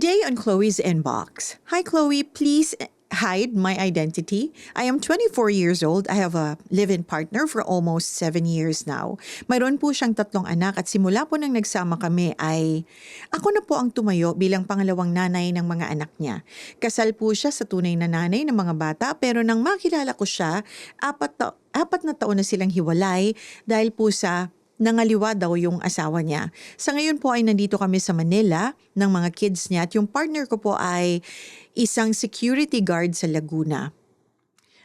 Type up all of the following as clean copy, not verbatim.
Today on Chloe's Inbox. Hi Chloe, please hide my identity. I am 24 years old. I have a live-in partner for almost 7 years now. Mayroon po siyang 3 anak at simula po nang nagsama kami ay ako na po ang tumayo bilang pangalawang nanay ng mga anak niya. Kasal po siya sa tunay na nanay ng mga bata pero nang makilala ko siya, 4 na taon na silang hiwalay dahil po sa nangaliwa daw yung asawa niya. Sa ngayon po ay nandito kami sa Manila ng mga kids niya at yung partner ko po ay isang security guard sa Laguna.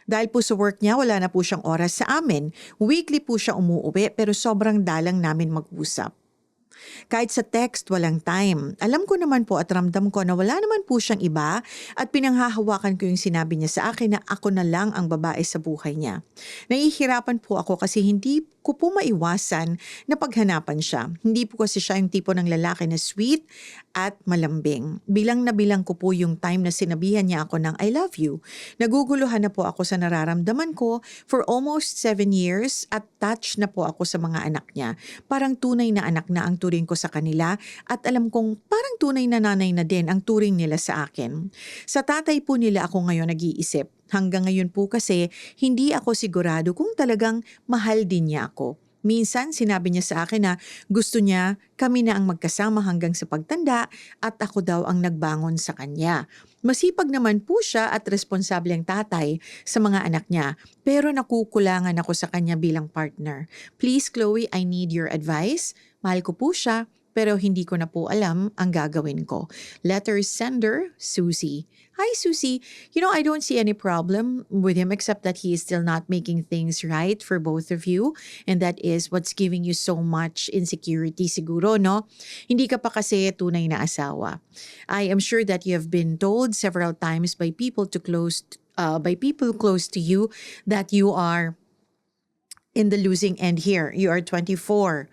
Dahil po sa work niya, wala na po siyang oras sa amin. Weekly po siya umuuwi pero sobrang dalang namin mag-usap. Kahit sa text, walang time. Alam ko naman po at ramdam ko na wala naman po siyang iba at pinanghahawakan ko yung sinabi niya sa akin na ako na lang ang babae sa buhay niya. Nahihirapan po ako kasi hindi ko po maiwasan na paghanapan siya. Hindi po kasi siya yung tipo ng lalaki na sweet at malambing. Bilang na bilang ko po yung time na sinabihan niya ako ng I love you. Naguguluhan na po ako sa nararamdaman ko for almost 7 years at touch na po ako sa mga anak niya. Parang tunay na anak na ang turing ko sa kanila at alam kong parang tunay na nanay na din ang turing nila sa akin. Sa tatay po nila ako ngayon nag-iisip. Hanggang ngayon po kasi hindi ako sigurado kung talagang mahal din niya ako. Minsan sinabi niya sa akin na gusto niya kami na ang magkasama hanggang sa pagtanda at ako daw ang nagbangon sa kanya. Masipag naman po siya at responsableng tatay sa mga anak niya pero nakukulangan ako sa kanya bilang partner. Please Chloe, I need your advice. Mahal ko po siya pero hindi ko na po alam ang gagawin ko. Letter sender, Susie. Hi Susie, I don't see any problem with him except that he is still not making things right for both of you and that is what's giving you so much insecurity siguro, no? Hindi ka pa kasi tunay na asawa. I am sure that you have been told several times by people close to you that you are in the losing end here. You are 24.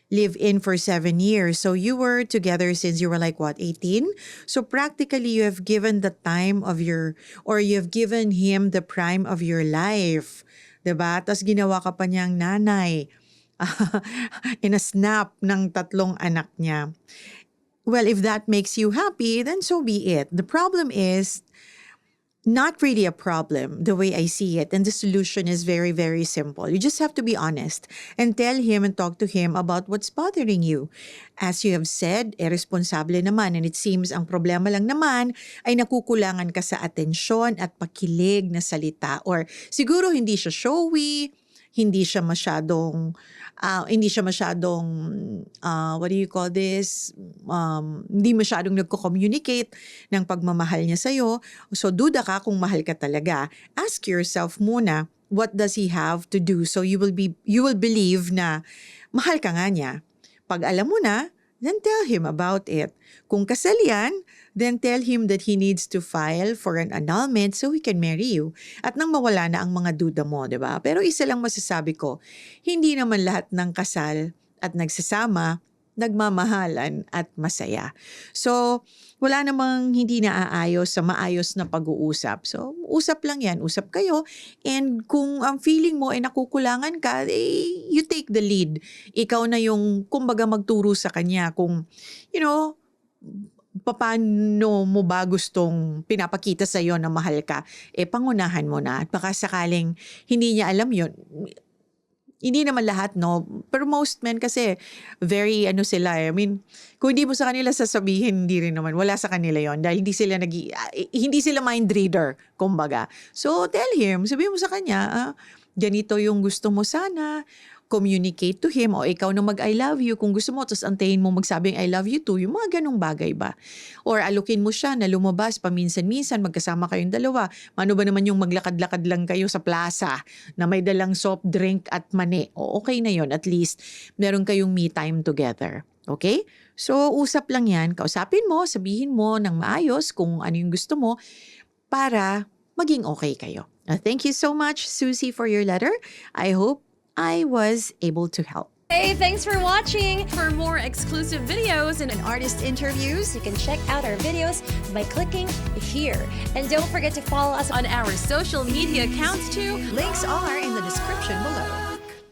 Live in for 7 years. So you were together since you were 18? So practically you have given the time of you have given him the prime of your life. Diba? Tapos ginawa ka pa niyang nanay. In a snap ng 3 anak niya. Well, if that makes you happy, then so be it. The problem is not really a problem the way I see it. And the solution is very, very simple. You just have to be honest and tell him and talk to him about what's bothering you. As you have said, responsable naman. And it seems ang problema lang naman ay nakukulangan ka sa atensyon at pakilig na salita. Or siguro hindi siya showy, hindi siya masyadong what do you call this? Hindi masyadong nagko-communicate ng pagmamahal niya sa'yo. So duda ka kung mahal ka talaga. Ask yourself muna, what does he have to do? So you will believe na mahal ka nga niya. Pag alam mo na, then tell him about it. Kung kasal yan, then tell him that he needs to file for an annulment so he can marry you. At nang mawala na ang mga duda mo, di ba? Pero isa lang masasabi ko, hindi naman lahat ng kasal at nagsasama, nagmamahalan at masaya. So, wala namang hindi naaayos sa maayos na pag-uusap. So, usap lang yan. Usap kayo. And kung ang feeling mo ay nakukulangan ka, you take the lead. Ikaw na yung, kumbaga, magturo sa kanya kung, paano mo ba gustong pinapakita sa iyo na mahal ka, pangunahan mo na. At baka sakaling hindi niya alam yun. Hindi naman lahat, no? Pero most men kasi very sila. I mean, kung hindi mo sa kanila sasabihin, hindi rin naman. Wala sa kanila yon dahil hindi sila mind reader, kumbaga. So, tell him, sabihin mo sa kanya, ganito yung gusto mo sana. Communicate to him o ikaw na mag-I love you kung gusto mo tapos antayin mo magsabing I love you too, yung mga ganong bagay ba? Or alukin mo siya na lumabas paminsan-minsan, magkasama kayong dalawa. Mano ba naman yung maglakad-lakad lang kayo sa plaza na may dalang soft drink at mani? O okay na yon, at least meron kayong me time together. Okay? So usap lang yan, kausapin mo, sabihin mo ng maayos kung ano yung gusto mo para maging okay kayo. Thank you so much, Susie, for your letter. I hope I was able to help. Hey, thanks for watching! For more exclusive videos and artist interviews, you can check out our videos by clicking here. And don't forget to follow us on our social media accounts too. Links are in the description below.